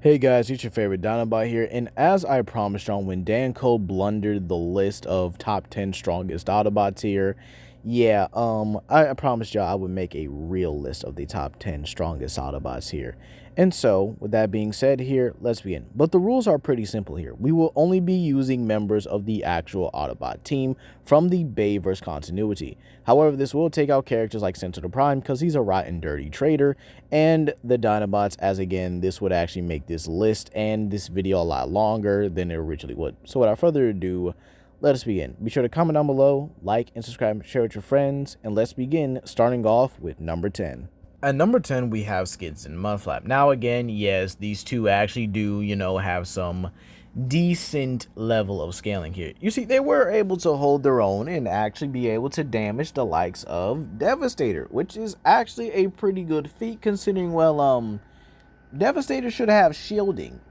Hey guys, it's your favorite Dinobot here, and as I promised y'all when Danco blundered the list of top 10 strongest Autobots here, I promised y'all I would make a real list of the top 10 strongest Autobots here. And so, with that being said here, let's begin. But the rules are pretty simple here. We will only be using members of the actual Autobot team from the Bayverse continuity. However, this will take out characters like Optimus Prime because he's a rotten, dirty traitor, and the Dinobots, as again, this would actually make this list and this video a lot longer than it originally would. So without further ado, let us begin. Be sure to comment down below, like and subscribe, share with your friends, and let's begin, starting off with number 10. At number 10, we have Skids and Mudflap. Now again, yes, these two actually do, have some decent level of scaling here. You see, they were able to hold their own and actually be able to damage the likes of Devastator, which is actually a pretty good feat considering, well, Devastator should have shielding.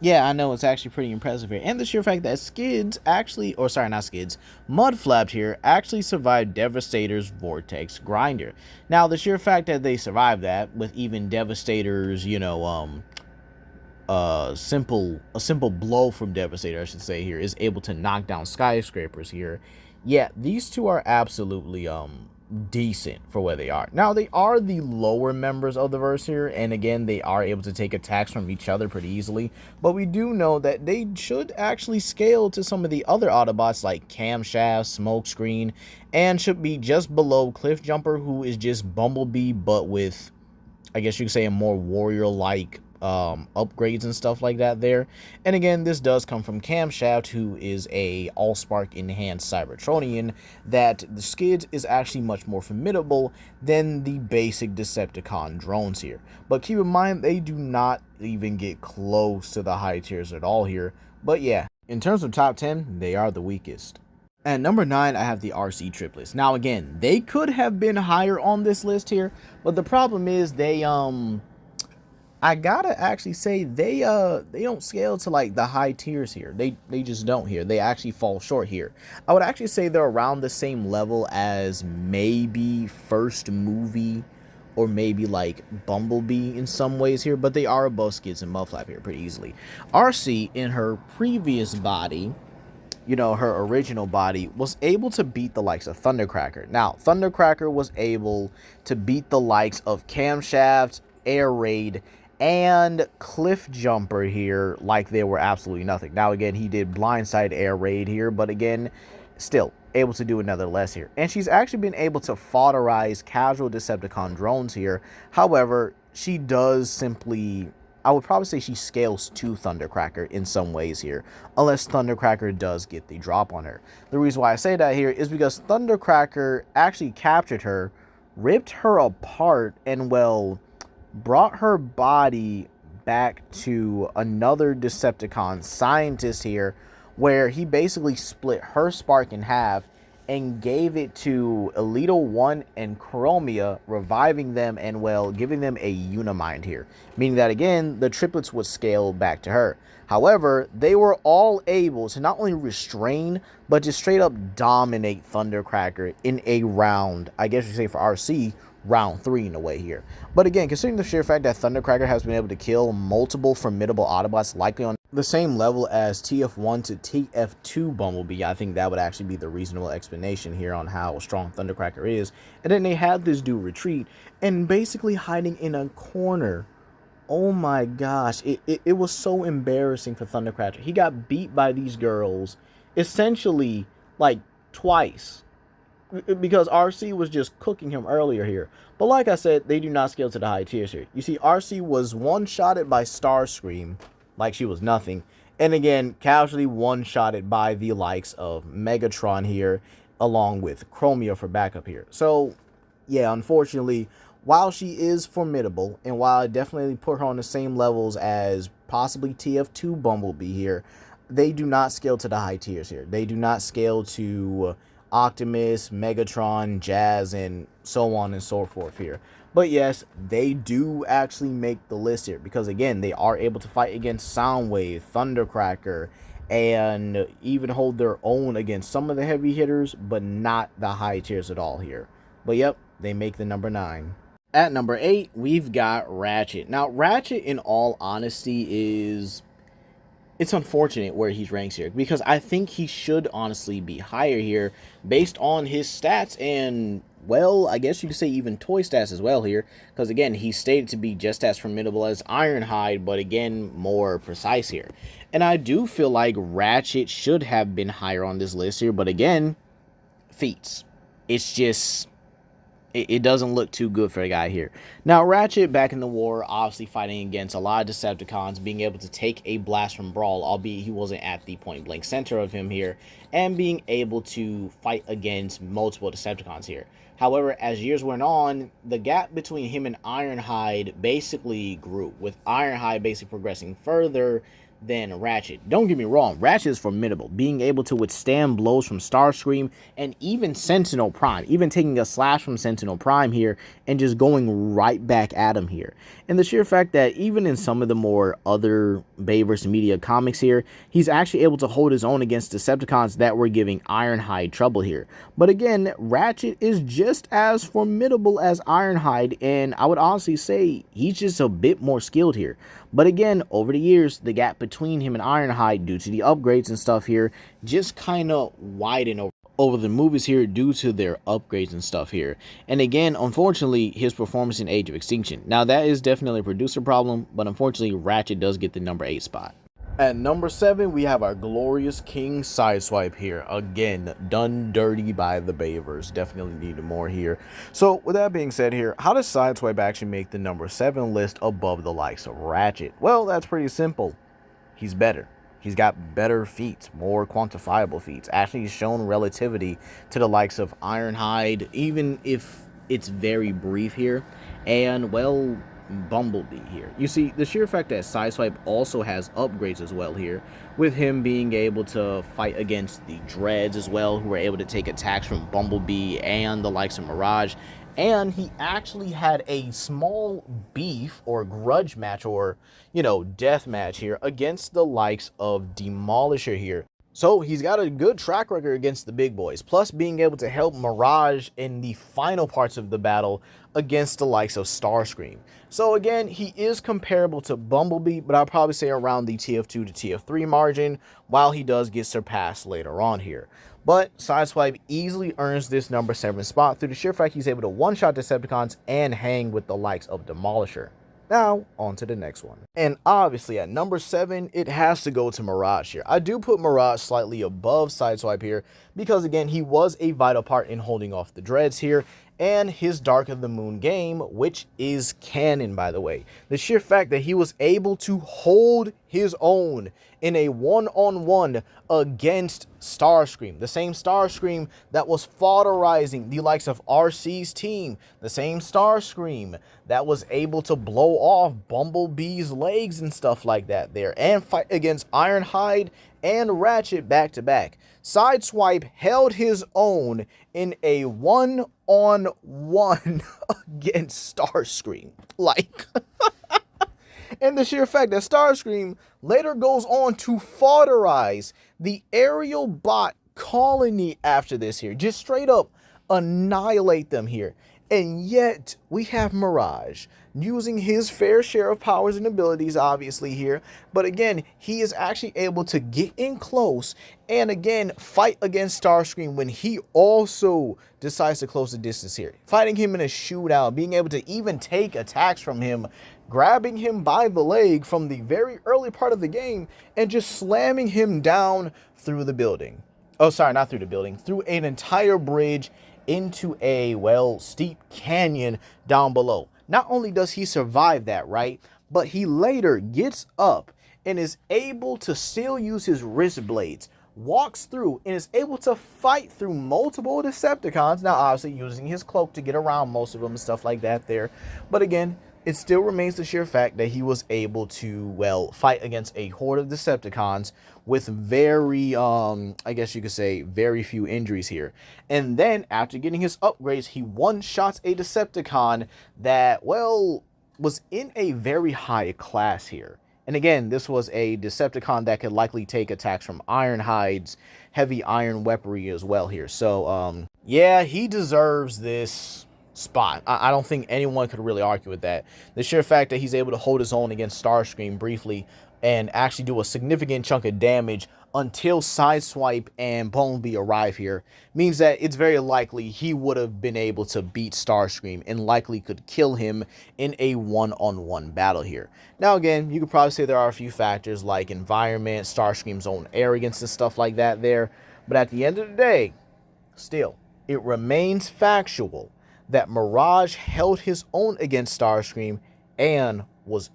Yeah, I know, it's actually pretty impressive here. And the sheer fact that Skids actually, or sorry, not Skids, Mudflap here actually survived Devastator's Vortex Grinder. Now, the sheer fact that they survived that with even Devastator's, a simple blow from Devastator, I should say here, is able to knock down skyscrapers here. Yeah, these two are absolutely, decent for where they are. Now, they are the lower members of the verse here, and again, they are able to take attacks from each other pretty easily, but we do know that they should actually scale to some of the other Autobots like Camshaft, Smokescreen, and should be just below Cliff Jumper, who is just Bumblebee, but with, I guess you could say, a more warrior-like upgrades and stuff like that there. And again, this does come from Camshaft, who is a Allspark enhanced Cybertronian, that the Skids is actually much more formidable than the basic Decepticon drones here. But keep in mind, they do not even get close to the high tiers at all here. But yeah, in terms of top 10, they are the weakest. At number 9, I have the Arcee triplets. Now again, they could have been higher on this list here, but the problem is they I gotta actually say they don't scale to like the high tiers here. They just don't here. They actually fall short here. I would actually say they're around the same level as maybe First Movie or maybe like Bumblebee in some ways here, but they are above Skids and Mudflap here pretty easily. Arcee in her previous body, her original body, was able to beat the likes of Thundercracker. Now, Thundercracker was able to beat the likes of Camshaft, Air Raid, and Cliff Jumper here like they were absolutely nothing. Now, again, he did Blindside Air Raid here, but again, still able to do another less here. And she's actually been able to foderize casual Decepticon drones here. However, she does simply, I would probably say she scales to Thundercracker in some ways here, unless Thundercracker does get the drop on her. The reason why I say that here is because Thundercracker actually captured her, ripped her apart, and, well, brought her body back to another Decepticon scientist here, where he basically split her spark in half and gave it to Elito 1 and Chromia, reviving them and, well, giving them a Unimind here. Meaning that, again, the triplets would scale back to her. However, they were all able to not only restrain, but to straight up dominate Thundercracker in a round, I guess you say for Arcee, round 3 in a way here. But again, considering the sheer fact that Thundercracker has been able to kill multiple formidable Autobots likely on the same level as TF1 to TF2 Bumblebee, I think that would actually be the reasonable explanation here on how strong Thundercracker is. And then they had this dude retreat and basically hiding in a corner. Oh my gosh, it was so embarrassing for Thundercracker. He got beat by these girls essentially like twice, because Arcee was just cooking him earlier here. But like I said, they do not scale to the high tiers here. You see, Arcee was one-shotted by Starscream like she was nothing. And again, casually one-shotted by the likes of Megatron here, along with Chromia for backup here. So, yeah, unfortunately, while she is formidable, and while I definitely put her on the same levels as possibly TF2 Bumblebee here, they do not scale to the high tiers here. They do not scale to Optimus, Megatron, Jazz, and so on and so forth here. But yes, they do actually make the list here because, again, they are able to fight against Soundwave, Thundercracker, and even hold their own against some of the heavy hitters, but not the high tiers at all here. But yep, they make the number 9. At number 8, we've got Ratchet. Now, Ratchet, in all honesty, is it's unfortunate where he's ranked here because I think he should honestly be higher here based on his stats and, well, I guess you could say even toy stats as well here, because again, he's stated to be just as formidable as Ironhide, but again, more precise here. And I do feel like Ratchet should have been higher on this list here, but again, feats. It's just it doesn't look too good for a guy here. Now, Ratchet back in the war, obviously fighting against a lot of Decepticons, being able to take a blast from Brawl, albeit he wasn't at the point blank center of him here, and being able to fight against multiple Decepticons here. However, as years went on, the gap between him and Ironhide basically grew, with Ironhide basically progressing further than Ratchet. Don't get me wrong, Ratchet is formidable, being able to withstand blows from Starscream and even Sentinel Prime, even taking a slash from Sentinel Prime here and just going right back at him here. And the sheer fact that even in some of the more other Bayverse media comics here, he's actually able to hold his own against Decepticons that were giving Ironhide trouble here. But again, Ratchet is just as formidable as Ironhide, and I would honestly say he's just a bit more skilled here. But again, over the years, the gap between him and Ironhide, due to the upgrades and stuff here, just kind of widened over the movies here due to their upgrades and stuff here. And again, unfortunately, his performance in Age of Extinction. Now, that is definitely a producer problem, but unfortunately, Ratchet does get the number 8 spot. At number 7, we have our glorious King Sideswipe here. Again, done dirty by the Bayverse. Definitely needed more here. So, with that being said here, how does Sideswipe actually make the number 7 list above the likes of Ratchet? Well, that's pretty simple. He's better. He's got better feats, more quantifiable feats. Actually, he's shown relativity to the likes of Ironhide, even if it's very brief here. And, well, Bumblebee here. You see, the sheer fact that Sideswipe also has upgrades as well here, with him being able to fight against the Dreads as well, who are able to take attacks from Bumblebee and the likes of Mirage. And he actually had a small beef or grudge match or, death match here against the likes of Demolisher here. So he's got a good track record against the big boys, plus being able to help Mirage in the final parts of the battle against the likes of Starscream. So again, he is comparable to Bumblebee, but I'll probably say around the TF2 to TF3 margin, while he does get surpassed later on here. But Sideswipe easily earns this number 7 spot through the sheer fact he's able to one-shot Decepticons and hang with the likes of Demolisher. Now, on to the next one. And obviously, at number 7, it has to go to Mirage here. I do put Mirage slightly above Sideswipe here because, again, he was a vital part in holding off the Dreads here, and his Dark of the Moon game, which is canon, by the way. The sheer fact that he was able to hold his own in a one-on-one against Starscream, the same Starscream that was fodderizing the likes of Arcee's team, the same Starscream that was able to blow off Bumblebee's legs and stuff like that there, and fight against Ironhide and Ratchet back-to-back. Sideswipe held his own in a one-on-one against Starscream. Like... And the sheer fact that Starscream later goes on to fauderize the aerial bot colony after this here. Just straight up annihilate them here. And yet, we have Mirage using his fair share of powers and abilities, obviously, here. But again, he is actually able to get in close and, again, fight against Starscream when he also decides to close the distance here. Fighting him in a shootout, being able to even take attacks from him, grabbing him by the leg from the very early part of the game, and just slamming him down through the building. Oh, sorry, not through the building, through an entire bridge into a, well, steep canyon down below. Not only does he survive that, right, but he later gets up and is able to still use his wrist blades, walks through and is able to fight through multiple Decepticons, now obviously using his cloak to get around most of them and stuff like that there. But again, it still remains the sheer fact that he was able to, well, fight against a horde of Decepticons with very, I guess you could say, very few injuries here. And then, after getting his upgrades, he one-shots a Decepticon that, well, was in a very high class here. And again, this was a Decepticon that could likely take attacks from Ironhide's heavy iron weaponry as well here. So, yeah, he deserves this spot. I don't think anyone could really argue with that. The sheer fact that he's able to hold his own against Starscream briefly and actually do a significant chunk of damage until Sideswipe and Bumblebee arrive here means that it's very likely he would have been able to beat Starscream and likely could kill him in a one-on-one battle here. Now again, you could probably say there are a few factors like environment, Starscream's own arrogance and stuff like that there, but at the end of the day, still, it remains factual that Mirage held his own against Starscream and was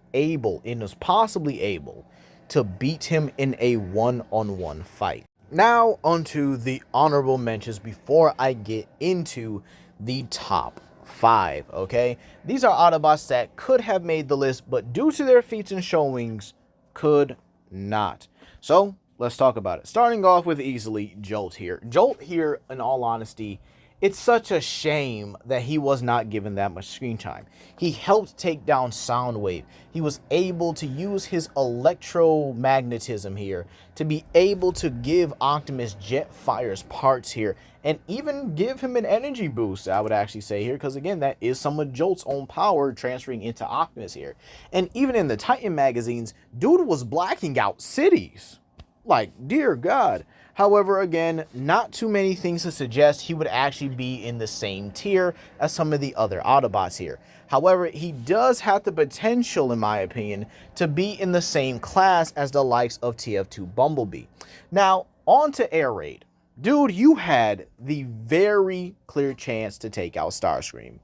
possibly able to beat him in a one-on-one fight. Now onto the honorable mentions before I get into the top 5, okay? These are Autobots that could have made the list, but due to their feats and showings, could not. So, let's talk about it. Starting off with easily Jolt here. Jolt here, in all honesty, it's such a shame that he was not given that much screen time. He helped take down Soundwave. He was able to use his electromagnetism here to be able to give Optimus Jetfire's parts here and even give him an energy boost, I would actually say here, because again, that is some of Jolt's own power transferring into Optimus here. And even in the Titan magazines, dude was blacking out cities. Like, dear God. However, again, not too many things to suggest he would actually be in the same tier as some of the other Autobots here. However, he does have the potential, in my opinion, to be in the same class as the likes of TF2 Bumblebee. Now, on to Air Raid. Dude, you had the very clear chance to take out Starscream.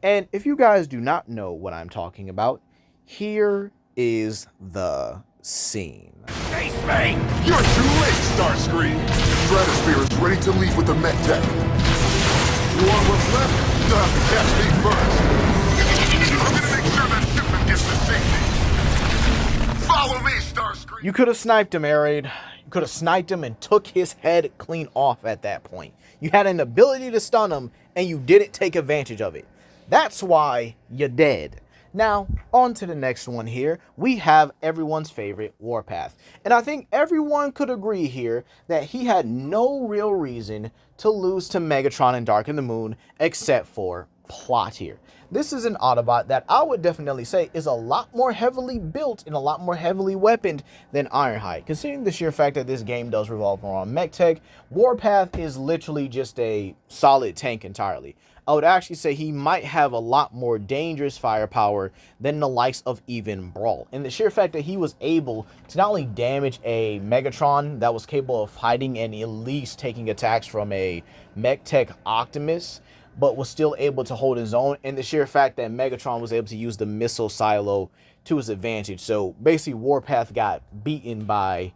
And if you guys do not know what I'm talking about, here is the scene. Face me! You're too late, Starscream! The Stratosphere is ready to leave with the med tech. You want what's left? You'll have to catch me first. I'm gonna make sure that shipment gets to safety. Follow me, Starscream! You could have sniped him, Air Raid. You could have sniped him and took his head clean off at that point. You had an ability to stun him, and you didn't take advantage of it. That's why you're dead. Now, on to the next one here. We have everyone's favorite Warpath. And I think everyone could agree here that he had no real reason to lose to Megatron and Dark of the Moon except for plot here. This is an Autobot that I would definitely say is a lot more heavily built and a lot more heavily weaponed than Ironhide. Considering the sheer fact that this game does revolve around mech tech, Warpath is literally just a solid tank entirely. I would actually say he might have a lot more dangerous firepower than the likes of even Brawl. And the sheer fact that he was able to not only damage a Megatron that was capable of hiding and at least taking attacks from a mech tech Optimus, but was still able to hold his own, and the sheer fact that Megatron was able to use the missile silo to his advantage. So basically Warpath got beaten by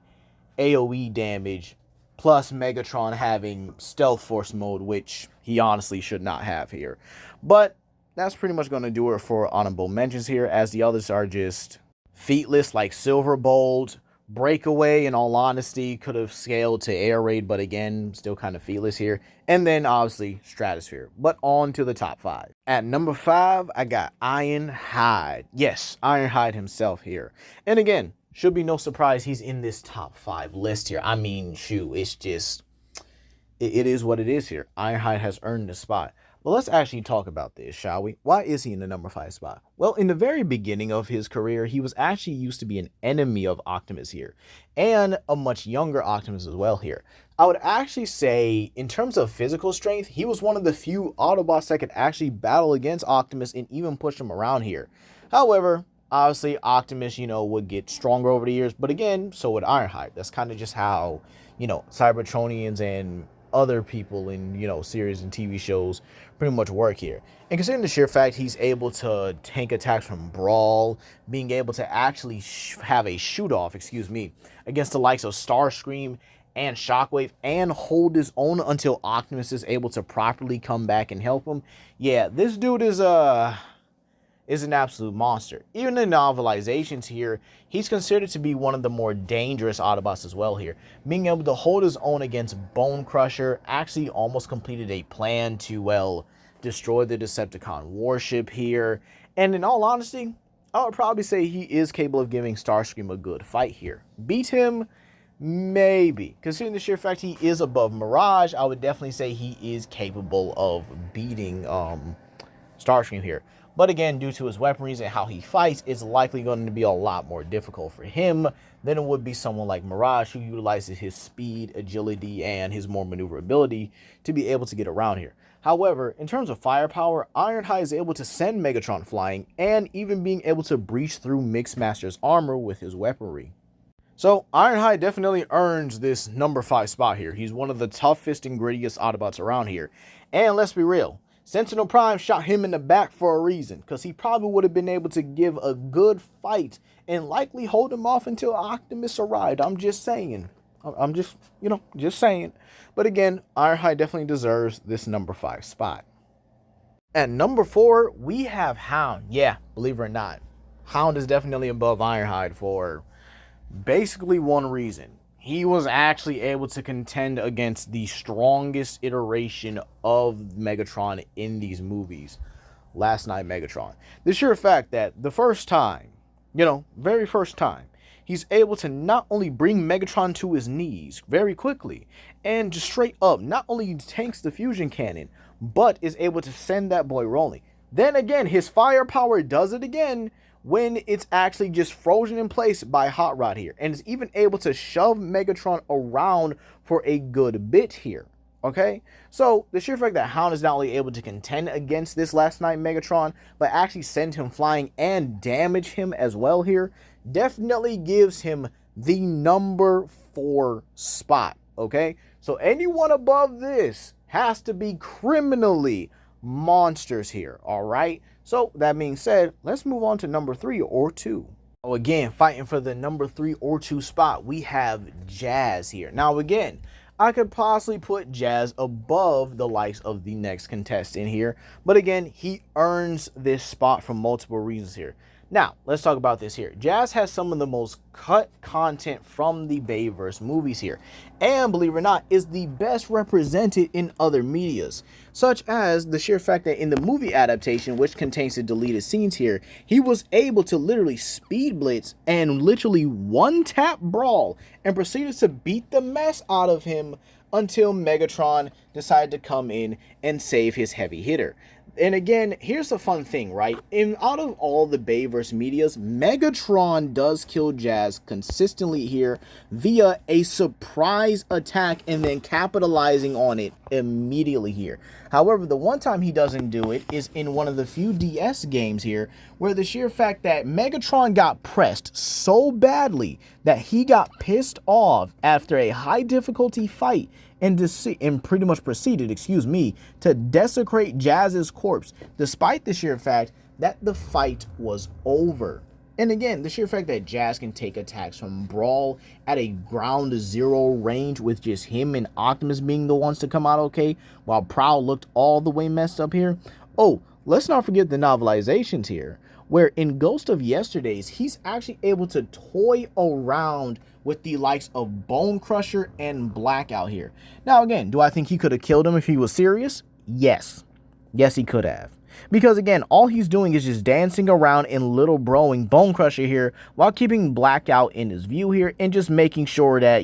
AoE damage, plus Megatron having Stealth Force mode, which he honestly should not have here. But that's pretty much going to do it for honorable mentions here, as the others are just featless, like Silverbolt. Breakaway, in all honesty, could have scaled to Air Raid, but again, still kind of featless here. And then, obviously, Stratosphere. But on to the top 5. At number 5, I got Ironhide. Yes, Ironhide himself here. And again, should be no surprise he's in this top 5 list here. I mean, shoot, it's just, it is what it is here. Ironhide has earned the spot. But let's actually talk about this, shall we? Why is he in the number 5 spot? Well, in the very beginning of his career, he was actually used to be an enemy of Optimus here, and a much younger Optimus as well here. I would actually say, in terms of physical strength, he was one of the few Autobots that could actually battle against Optimus and even push him around here. However, obviously, Optimus, would get stronger over the years, but again, so would Ironhide. That's kind of just how, Cybertronians and other people in, series and TV shows pretty much work here. And considering the sheer fact he's able to tank attacks from Brawl, being able to actually have a shoot-off, against the likes of Starscream and Shockwave and hold his own until Optimus is able to properly come back and help him. Yeah, this dude is an absolute monster. Even in novelizations here, he's considered to be one of the more dangerous Autobots as well here. Being able to hold his own against Bone Crusher, actually almost completed a plan to, well, destroy the Decepticon warship here. And in all honesty, I would probably say he is capable of giving Starscream a good fight here. Beat him? Maybe. Considering the sheer fact he is above Mirage, I would definitely say he is capable of beating Starscream here. But again, due to his weaponries and how he fights, it's likely going to be a lot more difficult for him than it would be someone like Mirage, who utilizes his speed, agility, and his more maneuverability to be able to get around here. However, in terms of firepower, Ironhide is able to send Megatron flying and even being able to breach through Mixmaster's armor with his weaponry. So Ironhide definitely earns this number 5 spot here. He's one of the toughest and grittiest Autobots around here. And let's be real, Sentinel Prime shot him in the back for a reason, because he probably would have been able to give a good fight and likely hold him off until Optimus arrived. I'm just saying. I'm just, just saying. But again, Ironhide definitely deserves this number 5 spot. At number 4, we have Hound. Yeah, believe it or not, Hound is definitely above Ironhide for basically one reason. He was actually able to contend against the strongest iteration of Megatron in these movies, Last Night Megatron. The sheer fact that the first time, very first time, he's able to not only bring Megatron to his knees very quickly and just straight up not only tanks the fusion cannon, but is able to send that boy rolling. Then again, his firepower does it again when it's actually just frozen in place by Hot Rod here, and is even able to shove Megatron around for a good bit here. Okay, so the sheer fact that Hound is not only able to contend against this Last Night Megatron, but actually send him flying and damage him as well here, definitely gives him the number 4 spot. Okay, so anyone above this has to be criminally monsters here. All right, so that being said, let's move on to number 3 or 2. Oh, again, fighting for the number 3 or 2 spot, we have Jazz here. Now again, I could possibly put Jazz above the likes of the next contestant here, but again, he earns this spot for multiple reasons here. Now, let's talk about this here. Jazz has some of the most cut content from the Bayverse movies here, and believe it or not, is the best represented in other medias, such as the sheer fact that in the movie adaptation, which contains the deleted scenes here, he was able to literally speed blitz and literally one-tap Brawl and proceeded to beat the mess out of him until Megatron decided to come in and save his heavy hitter. And again, here's the fun thing, right? Out of all the Bayverse medias, Megatron does kill Jazz consistently here via a surprise attack and then capitalizing on it immediately here. However, the one time he doesn't do it is in one of the few DS games here, where the sheer fact that Megatron got pressed so badly that he got pissed off after a high difficulty fight and pretty much proceeded, to desecrate Jazz's corpse, despite the sheer fact that the fight was over. And again, the sheer fact that Jazz can take attacks from Brawl at a ground zero range with just him and Optimus being the ones to come out okay, while Prowl looked all the way messed up here. Oh, let's not forget the novelizations here, where in Ghost of Yesterdays, he's actually able to toy around with the likes of Bone Crusher and Blackout here. Now again, do I think he could have killed him if he was serious? Yes. Yes, he could have. Because again, all he's doing is just dancing around and little broing Bone Crusher here while keeping Blackout in his view here and just making sure that,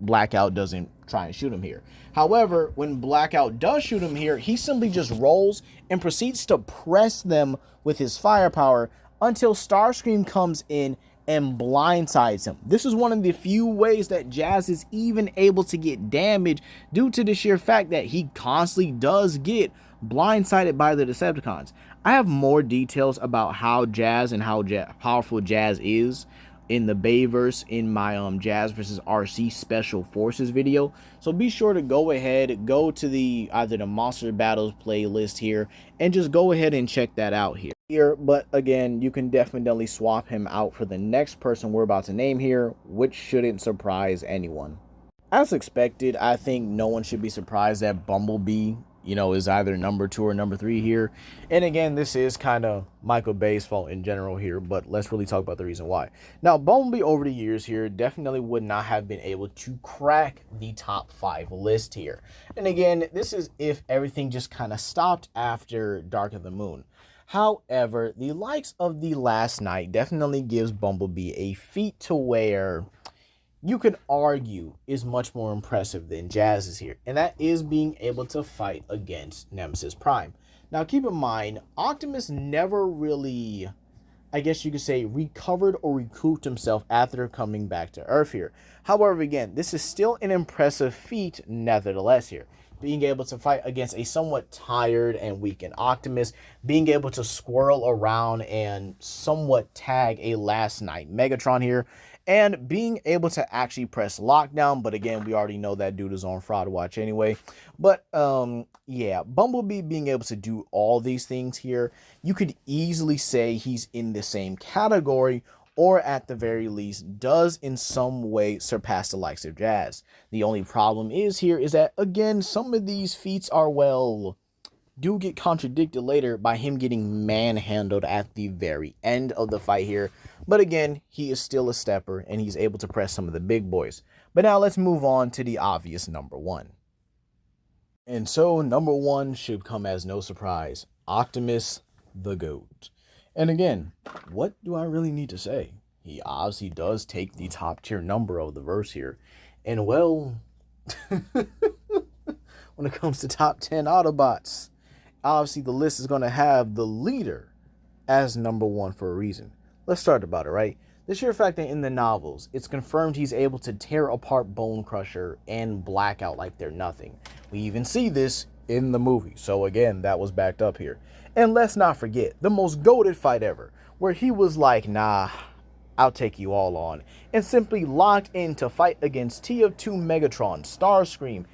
Blackout doesn't try and shoot him here. However, when Blackout does shoot him here, he simply just rolls and proceeds to press them with his firepower until Starscream comes in and blindsides him. This is one of the few ways that Jazz is even able to get damage due to the sheer fact that he constantly does get blindsided by the Decepticons. I have more details about how Jazz and how powerful Jazz is in the Bayverse in my Jazz versus Arcee Special Forces video, so be sure to go ahead, go to either the Monster Battles playlist here and just go ahead and check that out here. But again, you can definitely swap him out for the next person we're about to name here, which shouldn't surprise anyone. As expected, I think no one should be surprised that Bumblebee is either number 2 or number 3 here. And again, this is kind of Michael Bay's fault in general here, but let's really talk about the reason why. Now, Bumblebee over the years here definitely would not have been able to crack the top 5 list here. And again, this is if everything just kind of stopped after Dark of the Moon. However, the likes of the Last Night definitely gives Bumblebee a feat to where you could argue is much more impressive than Jazz's here, and that is being able to fight against Nemesis Prime. Now, keep in mind, Optimus never really, I guess you could say, recovered or recouped himself after coming back to Earth here. However, again, this is still an impressive feat nevertheless here. Being able to fight against a somewhat tired and weakened Optimus, being able to swirl around and somewhat tag a last night Megatron here, and being able to actually press lockdown. But again, we already know that dude is on fraud watch anyway. But yeah, Bumblebee being able to do all these things here, you could easily say he's in the same category, or at the very least does in some way surpass the likes of Jazz. The only problem is here is that, again, some of these feats are, well, do get contradicted later by him getting manhandled at the very end of the fight here. But again, he is still a stepper and he's able to press some of the big boys. But now let's move on to the obvious number one. And so number one should come as no surprise. Optimus the GOAT. And again, what do I really need to say? He obviously does take the top tier number of the verse here. And well, when it comes to top 10 Autobots, obviously the list is going to have the leader as number one for a reason. Let's start about it, right? The sheer fact that in the novels, it's confirmed he's able to tear apart Bone Crusher and Blackout like they're nothing. We even see this in the movie. So again, that was backed up here. And let's not forget the most goated fight ever, where he was like, nah, I'll take you all on, and simply locked in to fight against TF2 Megatron, Starscream,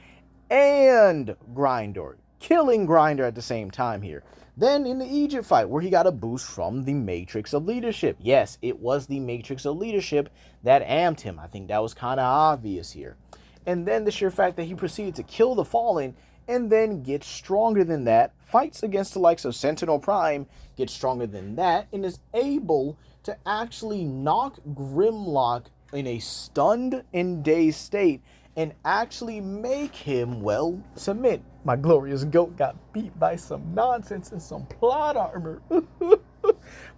and Grindor, killing Grinder at the same time here. Then in the Egypt fight, where he got a boost from the Matrix of Leadership. Yes, it was the Matrix of Leadership that amped him. I think that was kind of obvious here. And then the sheer fact that he proceeded to kill the Fallen and then gets stronger than that, fights against the likes of Sentinel Prime, gets stronger than that, and is able to actually knock Grimlock in a stunned and dazed state and actually make him, well, submit. My glorious goat got beat by some nonsense and some plot armor.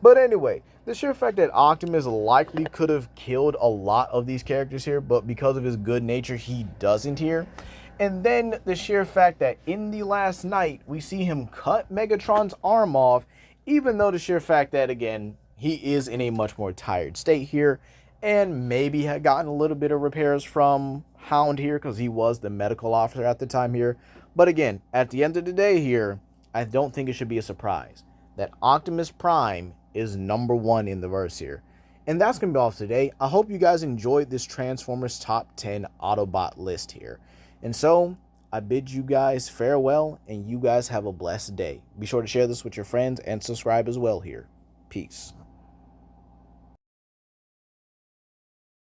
But anyway, the sheer fact that Optimus likely could have killed a lot of these characters here, but because of his good nature, he doesn't here. And then the sheer fact that in the last night, we see him cut Megatron's arm off, even though the sheer fact that, again, he is in a much more tired state here, and maybe had gotten a little bit of repairs from Hound here, because he was the medical officer at the time here. But again, at the end of the day here, I don't think it should be a surprise that Optimus Prime is number one in the verse here. And that's going to be all for today. I hope you guys enjoyed this Transformers Top 10 Autobot list here. And so, I bid you guys farewell, and you guys have a blessed day. Be sure to share this with your friends and subscribe as well here. Peace.